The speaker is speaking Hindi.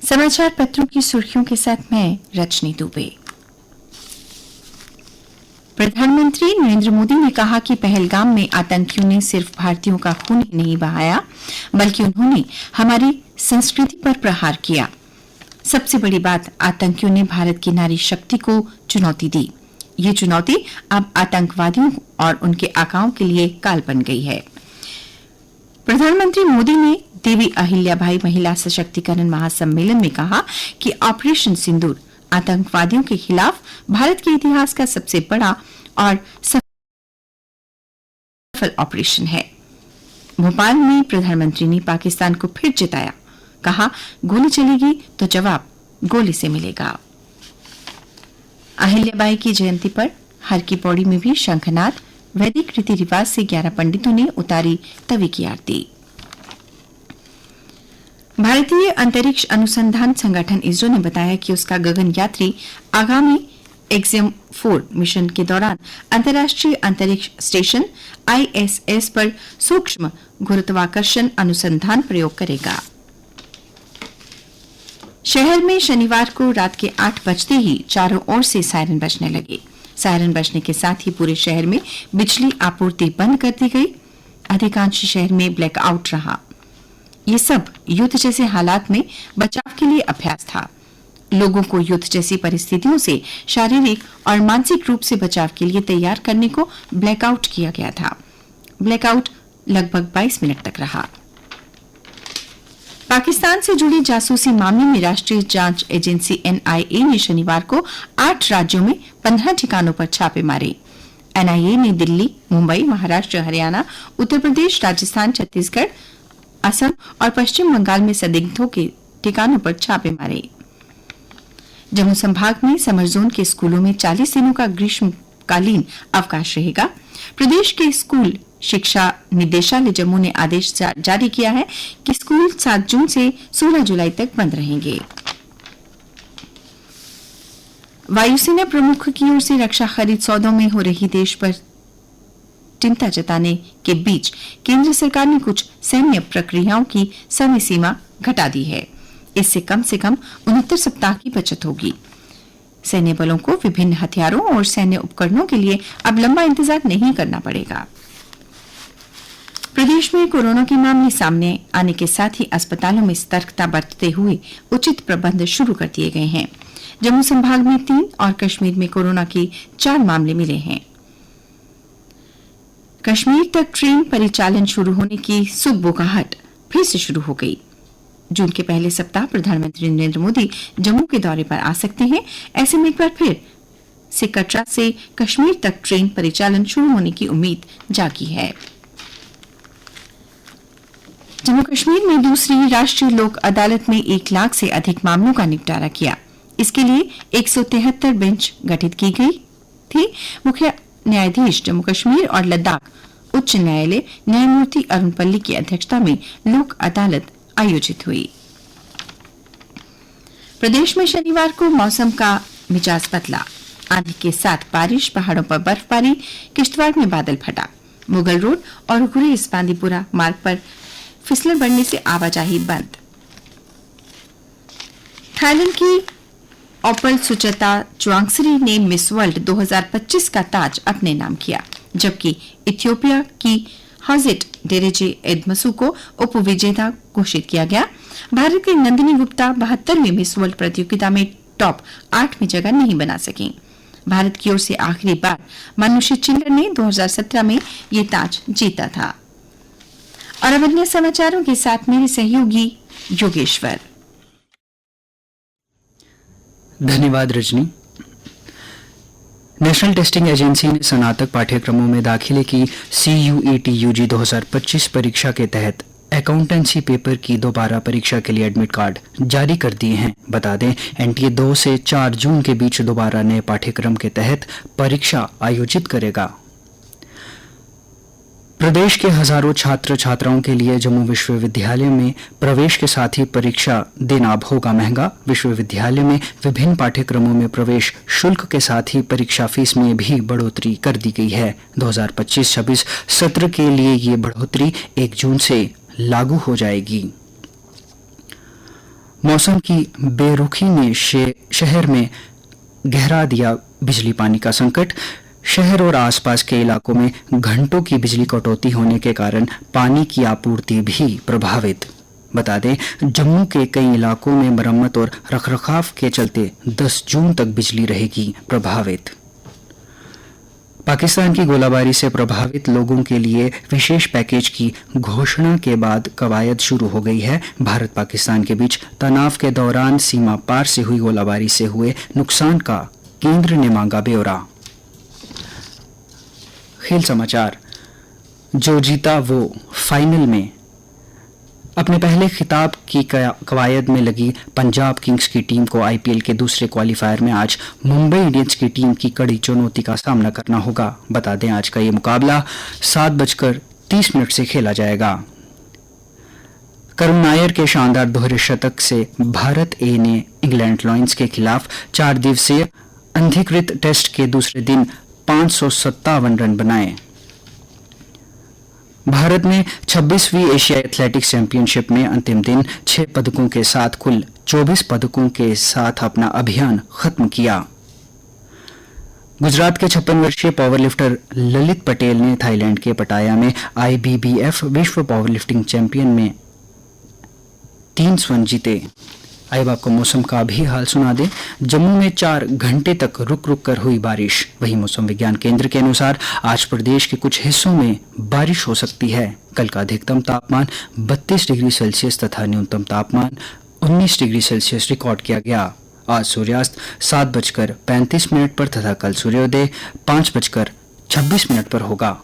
समाचार पत्रों की सुर्खियों के साथ मैं रजनी दुबे। प्रधानमंत्री नरेंद्र मोदी ने कहा कि पहलगाम में आतंकियों ने सिर्फ भारतीयों का खून ही नहीं बहाया, बल्कि उन्होंने हमारी संस्कृति पर प्रहार किया। सबसे बड़ी बात, आतंकियों ने भारत की नारी शक्ति को चुनौती दी। ये चुनौती अब आतंकवादियों और उनके आकाओं के लिए काल बन गई है। प्रधानमंत्री मोदी ने देवी अहिल्याबाई महिला सशक्तिकरण महासम्मेलन में कहा कि ऑपरेशन सिंदूर आतंकवादियों के खिलाफ भारत के इतिहास का सबसे बड़ा और सफल ऑपरेशन है। भोपाल में प्रधानमंत्री ने पाकिस्तान को फिर जिताया, कहा गोली चलेगी तो जवाब गोली से मिलेगा। अहिल्याबाई की जयंती पर हर की पौड़ी में भी शंखनाद, वैदिक रीति रिवाज से 11 पंडितों ने उतारी तवी की आरती। भारतीय अंतरिक्ष अनुसंधान संगठन इसरो ने बताया कि उसका गगनयात्री आगामी एक्सियम 4 मिशन के दौरान अंतर्राष्ट्रीय अंतरिक्ष स्टेशन ISS पर सूक्ष्म गुरुत्वाकर्षण अनुसंधान प्रयोग करेगा। शहर में शनिवार को रात के 8 बजते ही चारों ओर से सायरन बजने लगे। सायरन बजने के साथ ही पूरे शहर में बिजली आपूर्ति बंद कर दी गई। अधिकांश शहर में ब्लैकआउट रहा। ये सब युद्ध जैसे हालात में बचाव के लिए अभ्यास था। लोगों को युद्ध जैसी परिस्थितियों से शारीरिक और मानसिक रूप से बचाव के लिए तैयार करने को ब्लैकआउट किया गया था। ब्लैकआउट लगभग 22 मिनट तक रहा। पाकिस्तान से जुड़ी जासूसी मामले में राष्ट्रीय जांच एजेंसी NIA ने शनिवार को 8 राज्यों में 15 ठिकानों पर छापे मारे। NIA ने दिल्ली, मुंबई, महाराष्ट्र, हरियाणा, उत्तर प्रदेश, राजस्थान, छत्तीसगढ़, असम और पश्चिम बंगाल में संदिग्धों के ठिकानों पर छापे मारे। जम्मू संभाग में समर जोन के स्कूलों में 40 दिनों का ग्रीष्मकालीन अवकाश रहेगा। प्रदेश के स्कूल शिक्षा निदेशालय जम्मू ने आदेश जारी किया है कि स्कूल 7 जून से 16 जुलाई तक बंद रहेंगे। वायुसेना प्रमुख की ओर से रक्षा खरीद सौदों में हो रही देश पर चिंता जताने के बीच केंद्र सरकार ने कुछ सैन्य प्रक्रियाओं की समय सीमा घटा दी है। इससे कम से कम 69 सप्ताह की बचत होगी। सैन्य बलों को विभिन्न हथियारों और सैन्य उपकरणों के लिए अब लंबा इंतजार नहीं करना पड़ेगा। प्रदेश में कोरोना के मामले सामने आने के साथ ही अस्पतालों में सतर्कता बरतते हुए उचित प्रबंध शुरू कर दिए गए हैं। जम्मू संभाग में 3 और कश्मीर में कोरोना के 4 मामले मिले हैं। कश्मीर तक ट्रेन परिचालन शुरू होने की सुगबुगाहट फिर से शुरू हो गई। जून के पहले सप्ताह प्रधानमंत्री नरेंद्र मोदी जम्मू के दौरे पर आ सकते हैं। ऐसे में एक बार फिर से कटरा से कश्मीर तक ट्रेन परिचालन शुरू होने की उम्मीद जागी है। जम्मू कश्मीर में दूसरी राष्ट्रीय लोक अदालत में 1 लाख से अधिक मामलों का निपटारा किया। इसके लिए 173 बेंच गठित की गई थी। मुख्य न्यायाधीश जम्मू कश्मीर और लद्दाख उच्च न्यायालय न्यायमूर्ति अरुण पल्ली की अध्यक्षता में लोक अदालत आयोजित हुई। प्रदेश में शनिवार को मौसम का मिजाज बदला। आंधी के साथ बारिश, पहाड़ों पर बर्फबारी, किश्तवाड़ में बादल फटा। मुगल रोड और गुरेज बांदीपुरा मार्ग पर फिसलन बढ़ने से आवाजाही बंद। थाईलैंड की ओपल सुचेता च्वांगसरी ने मिस वर्ल्ड 2025 का ताज अपने नाम किया, जबकि इथियोपिया की हाजिट डेरेजे एडमसू को उपविजेता घोषित किया गया। भारत की नंदिनी गुप्ता 72वीं मिस वर्ल्ड प्रतियोगिता में टॉप 8 में जगह नहीं बना सकी। भारत की ओर से आखिरी बार मानुषी चिल्लर ने 2017 में ये ताज जीता था। और अब अन्य समाचारों के साथ मेरे सहयोगी योगेश्वर। धन्यवाद रजनी। नेशनल टेस्टिंग एजेंसी ने स्नातक पाठ्यक्रमों में दाखिले की CUET UG 2025 परीक्षा के तहत अकाउंटेंसी पेपर की दोबारा परीक्षा के लिए एडमिट कार्ड जारी कर दिए हैं। बता दें, NTA 2 से 4 जून के बीच दोबारा नए पाठ्यक्रम के तहत परीक्षा आयोजित करेगा। प्रदेश के हजारों छात्र छात्राओं के लिए जम्मू विश्वविद्यालय में प्रवेश के साथ ही परीक्षा देना अब होगा महंगा। विश्वविद्यालय में विभिन्न पाठ्यक्रमों में प्रवेश शुल्क के साथ ही परीक्षा फीस में भी बढ़ोतरी कर दी गई है। 2025-26 सत्र के लिए ये बढ़ोतरी 1 जून से लागू हो जाएगी। मौसम की बेरुखी ने शहर में गहरा दिया बिजली पानी का संकट। शहर और आसपास के इलाकों में घंटों की बिजली कटौती होने के कारण पानी की आपूर्ति भी प्रभावित। बता दें, जम्मू के कई इलाकों में मरम्मत और रखरखाव के चलते 10 जून तक बिजली रहेगी प्रभावित। पाकिस्तान की गोलाबारी से प्रभावित लोगों के लिए विशेष पैकेज की घोषणा के बाद कवायद शुरू हो गई है। भारत पाकिस्तान के बीच तनाव के दौरान सीमा पार से हुई गोलाबारी से हुए नुकसान का केंद्र ने मांगा ब्यौरा। खेल समाचार। जो जीता वो फाइनल में। अपने पहले खिताब की कवायद में लगी पंजाब किंग्स की टीम को आईपीएल के दूसरे क्वालिफायर में आज मुंबई इंडियंस की टीम की कड़ी चुनौती का सामना करना होगा। बता दें, आज का ये मुकाबला 7:30 से खेला जाएगा। करुण नायर के शानदार दोहरे शतक से भारत ए ने इंग्लैंड लायंस के खिलाफ 4 दिवसीय अनधिकृत टेस्ट के दूसरे दिन 557 रन बनाए। भारत ने 26वीं एशियाई एथलेटिक्स चैंपियनशिप में अंतिम दिन 6 पदकों के साथ कुल 24 पदकों के साथ अपना अभियान खत्म किया। गुजरात के 56 वर्षीय पावरलिफ्टर ललित पटेल ने थाईलैंड के पटाया में आईबीबीएफ विश्व पावरलिफ्टिंग चैंपियन में 3 स्वर्ण जीते। अब आपको मौसम का भी हाल सुना दें। जम्मू में 4 घंटे तक रुक रुक कर हुई बारिश। वहीं मौसम विज्ञान केंद्र के अनुसार आज प्रदेश के कुछ हिस्सों में बारिश हो सकती है। कल का अधिकतम तापमान 32 डिग्री सेल्सियस तथा न्यूनतम तापमान 19 डिग्री सेल्सियस रिकॉर्ड किया गया। आज सूर्यास्त 7:35 पर तथा कल सूर्योदय 5:26 पर होगा।